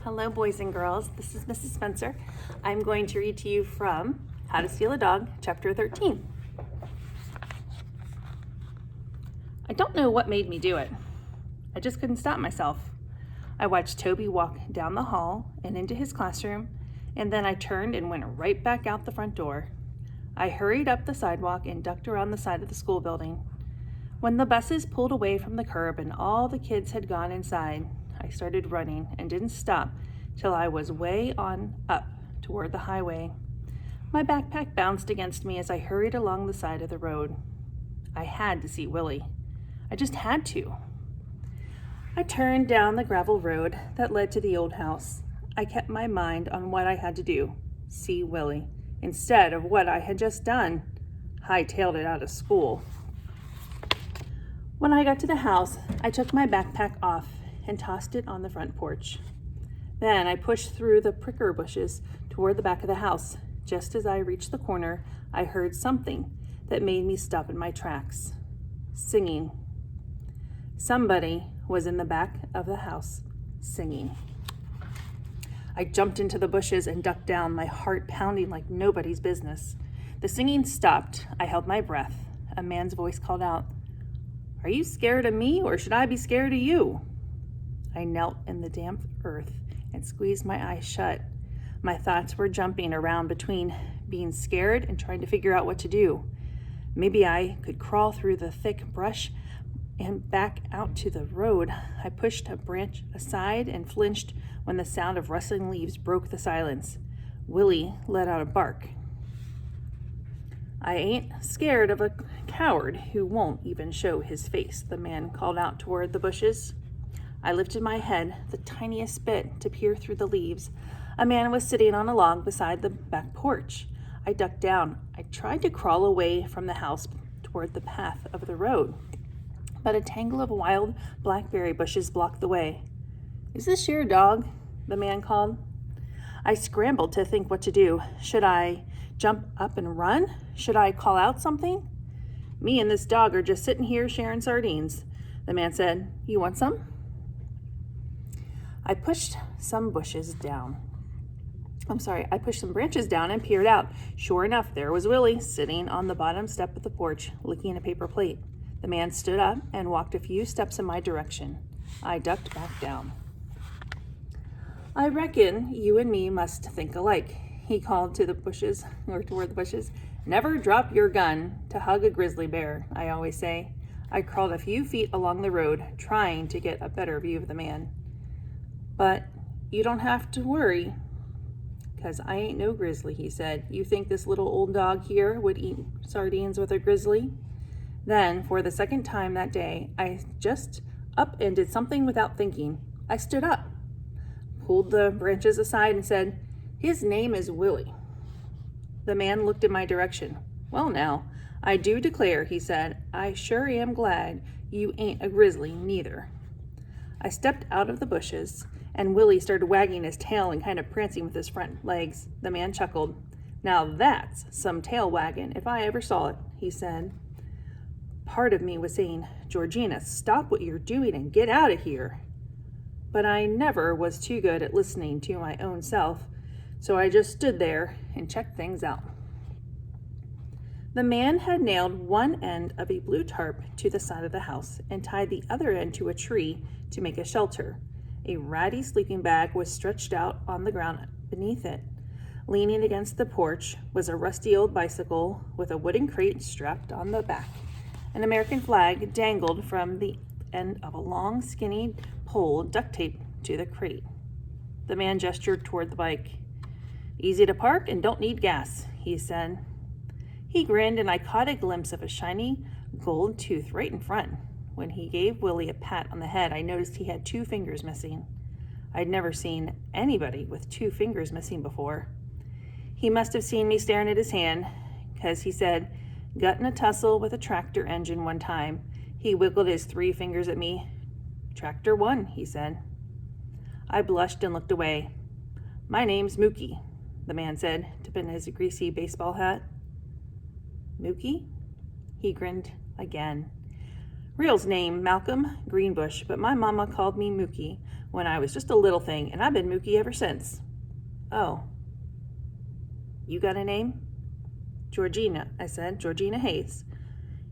Hello, boys and girls. This is Mrs. Spencer. I'm going to read to you from How to Steal a Dog, Chapter 13. I don't know what made me do it. I just couldn't stop myself. I watched Toby walk down the hall and into his classroom, and then I turned and went right back out the front door. I hurried up the sidewalk and ducked around the side of the school building. When the buses pulled away from the curb and all the kids had gone inside, I started running and didn't stop till I was way on up toward the highway. My backpack bounced against me as I hurried along the side of the road. I had to see Willie. I just had to. I turned down the gravel road that led to the old house. I kept my mind on what I had to do, see Willie, instead of what I had just done, hightailed it out of school. When I got to the house, I took my backpack off and tossed it on the front porch. Then I pushed through the pricker bushes toward the back of the house. Just as I reached the corner, I heard something that made me stop in my tracks. Singing. Somebody was in the back of the house singing. I jumped into the bushes and ducked down, my heart pounding like nobody's business. The singing stopped. I held my breath. A man's voice called out, "Are you scared of me, or should I be scared of you?" I knelt in the damp earth and squeezed my eyes shut. My thoughts were jumping around between being scared and trying to figure out what to do. Maybe I could crawl through the thick brush and back out to the road. I pushed a branch aside and flinched when the sound of rustling leaves broke the silence. Willie let out a bark. "I ain't scared of a coward who won't even show his face," the man called out toward the bushes. I lifted my head the tiniest bit to peer through the leaves. A man was sitting on a log beside the back porch. I ducked down. I tried to crawl away from the house toward the path of the road, but a tangle of wild blackberry bushes blocked the way. "Is this your dog?" the man called. I scrambled to think what to do. Should I jump up and run? Should I call out something? "Me and this dog are just sitting here sharing sardines," the man said. "You want some?" I pushed some branches down and peered out. Sure enough, there was Willie sitting on the bottom step of the porch, licking a paper plate. The man stood up and walked a few steps in my direction. I ducked back down. "I reckon you and me must think alike," he called toward the bushes. "Never drop your gun to hug a grizzly bear, I always say." I crawled a few feet along the road, trying to get a better view of the man. "But you don't have to worry, 'cause I ain't no grizzly," he said. "You think this little old dog here would eat sardines with a grizzly?" Then, for the second time that day, I just up and did something without thinking. I stood up, pulled the branches aside, and said, "His name is Willie." The man looked in my direction. "Well now, I do declare," he said, "I sure am glad you ain't a grizzly neither." I stepped out of the bushes, and Willie started wagging his tail and kind of prancing with his front legs. The man chuckled. "Now that's some tail wagging if I ever saw it," he said. Part of me was saying, "Georgina, stop what you're doing and get out of here." But I never was too good at listening to my own self, so I just stood there and checked things out. The man had nailed one end of a blue tarp to the side of the house and tied the other end to a tree to make a shelter. A ratty sleeping bag was stretched out on the ground beneath it. Leaning against the porch was a rusty old bicycle with a wooden crate strapped on the back. An American flag dangled from the end of a long, skinny pole duct taped to the crate. The man gestured toward the bike. "Easy to park and don't need gas," he said. He grinned, and I caught a glimpse of a shiny gold tooth right in front. When he gave Willie a pat on the head, I noticed he had 2 fingers missing. I'd never seen anybody with 2 fingers missing before. He must have seen me staring at his hand, 'cause he said, "Got in a tussle with a tractor engine one time." He wiggled his 3 fingers at me. "Tractor 1, he said. I blushed and looked away. "My name's Mookie," the man said, tipping his greasy baseball hat. "Mookie?" He grinned again. "Real's name, Malcolm Greenbush, but my mama called me Mookie when I was just a little thing, and I've been Mookie ever since. Oh. You got a name? Georgina, I said. Georgina Hayes.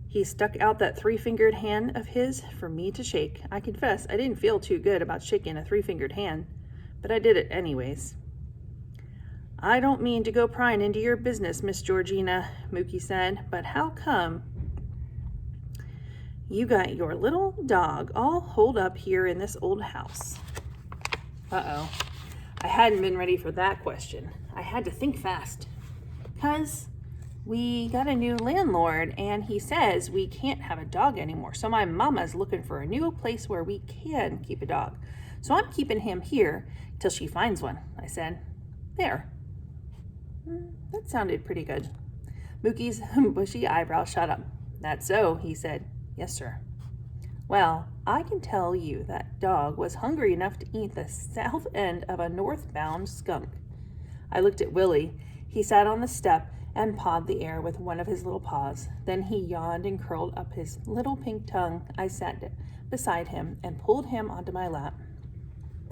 He stuck out that 3-fingered hand of his for me to shake. I confess I didn't feel too good about shaking a 3-fingered hand, but I did it anyways. I don't mean to go prying into your business, Miss Georgina, Mookie said, but how come you got your little dog all holed up here in this old house? Uh-oh. I hadn't been ready for that question. I had to think fast. 'Cause we got a new landlord, and he says we can't have a dog anymore. So my mama's looking for a new place where we can keep a dog. So I'm keeping him here till she finds one, I said. There. That sounded pretty good. Mookie's bushy eyebrows shot up. That's so, he said. Yes, sir. Well, I can tell you that dog was hungry enough to eat the south end of a northbound skunk. I looked at Willie. He sat on the step and pawed the air with one of his little paws. Then he yawned and curled up his little pink tongue. I sat beside him and pulled him onto my lap.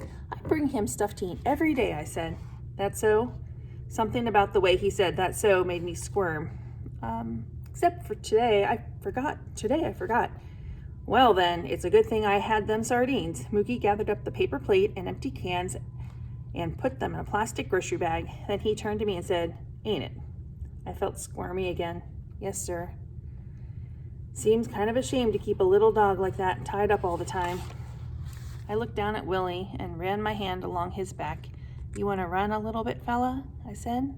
I bring him stuff to eat every day, I said. That's so? Something about the way he said that so made me squirm. Except for today, I forgot. Well then, it's a good thing I had them sardines. Mookie gathered up the paper plate and empty cans and put them in a plastic grocery bag. Then he turned to me and said, ain't it? I felt squirmy again. Yes, sir. Seems kind of a shame to keep a little dog like that tied up all the time. I looked down at Willie and ran my hand along his back. You want to run a little bit, fella? I said.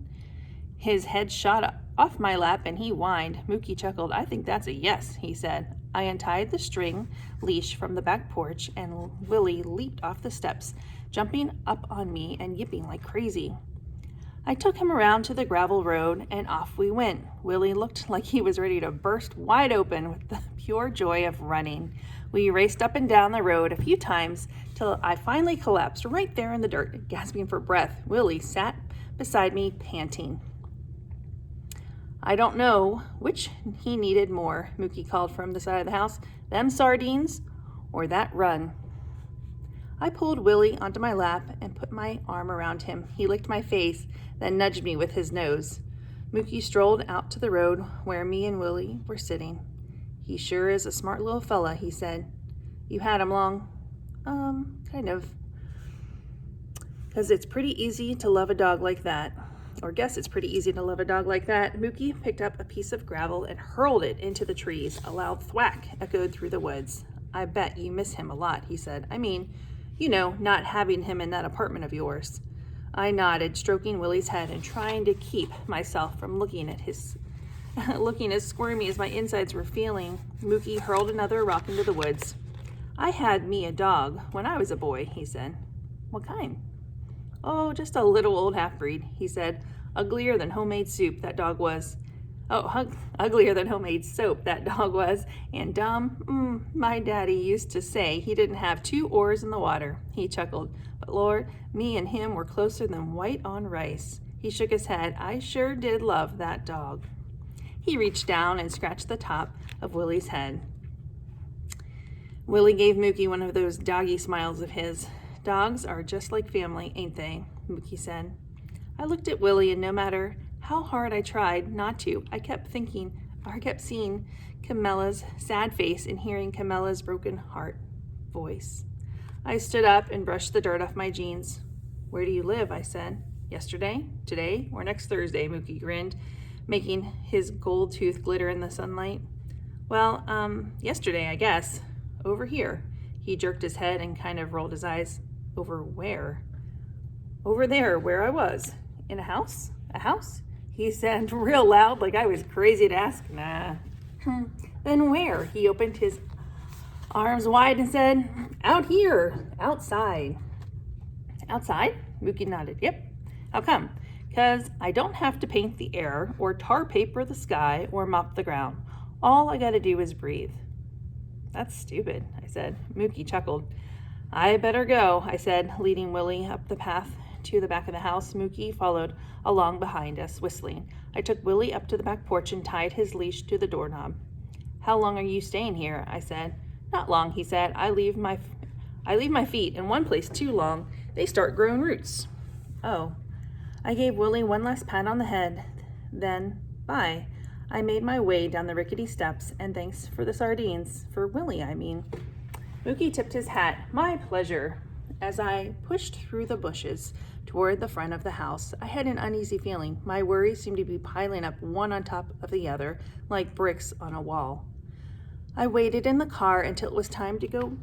His head shot off my lap and he whined. Mookie chuckled. I think that's a yes, he said. I untied the string leash from the back porch and Willie leaped off the steps, jumping up on me and yipping like crazy. I took him around to the gravel road and off we went. Willie looked like he was ready to burst wide open with the pure joy of running. We raced up and down the road a few times till I finally collapsed right there in the dirt, gasping for breath. Willie sat beside me, panting. I don't know which he needed more, Mookie called from the side of the house, them sardines or that run. I pulled Willie onto my lap and put my arm around him. He licked my face, then nudged me with his nose. Mookie strolled out to the road where me and Willie were sitting. He sure is a smart little fella, he said. You had him long? Kind of. 'Cause it's pretty easy to love a dog like that. Or guess it's pretty easy to love a dog like that. Mookie picked up a piece of gravel and hurled it into the trees. A loud thwack echoed through the woods. I bet you miss him a lot, he said. I mean, you know, not having him in that apartment of yours. I nodded, stroking Willie's head and trying to keep myself from looking as squirmy as my insides were feeling. Mookie hurled another rock into the woods. I had me a dog when I was a boy, he said. What kind? Oh, just a little old half-breed, he said. Uglier than homemade soup, that dog was. Uglier than homemade soap, that dog was. And dumb, my daddy used to say he didn't have 2 oars in the water. He chuckled. But Lord, me and him were closer than white on rice. He shook his head. I sure did love that dog. He reached down and scratched the top of Willie's head. Willie gave Mookie one of those doggy smiles of his. Dogs are just like family, ain't they? Mookie said. I looked at Willie, and no matter how hard I tried not to, I kept seeing Camilla's sad face and hearing Camilla's broken heart voice. I stood up and brushed the dirt off my jeans. Where do you live? I said. Yesterday, today, or next Thursday, Mookie grinned, making his gold tooth glitter in the sunlight. Well, yesterday, I guess. Over here. He jerked his head and kind of rolled his eyes. Over where? Over there, where I was. In a house? A house? He said real loud, like I was crazy to ask. Nah. Then where? He opened his arms wide and said, out here, outside. Outside? Mookie nodded. Yep. How come? 'Cause I don't have to paint the air or tar paper the sky or mop the ground. All I gotta do is breathe. That's stupid, I said. Mookie chuckled. I better go, I said, leading Willie up the path to the back of the house. Mookie followed along behind us, whistling. I took Willie up to the back porch and tied his leash to the doorknob. How long are you staying here? I said. Not long, he said. I leave I leave my feet in one place too long, they start growing roots. Oh. I gave Willie one last pat on the head. Then, bye. I made my way down the rickety steps, and thanks for the sardines. For Willie, I mean. Mookie tipped his hat. My pleasure. As I pushed through the bushes toward the front of the house, I had an uneasy feeling. My worries seemed to be piling up one on top of the other, like bricks on a wall. I waited in the car until it was time to go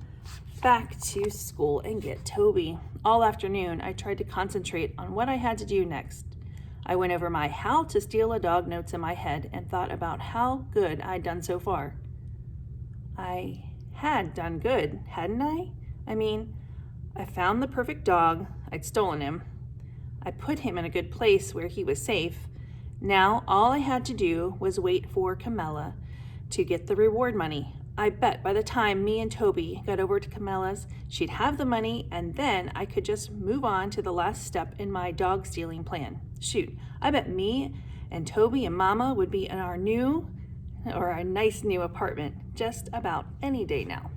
back to school and get Toby. All afternoon, I tried to concentrate on what I had to do next. I went over my how to steal a dog notes in my head and thought about how good I'd done so far. I had done good, hadn't I? I mean, I found the perfect dog. I'd stolen him. I put him in a good place where he was safe. Now all I had to do was wait for Camilla to get the reward money. I bet by the time me and Toby got over to Camilla's, she'd have the money, and then I could just move on to the last step in my dog stealing plan. Shoot, I bet me and Toby and Mama would be in our nice new apartment just about any day now.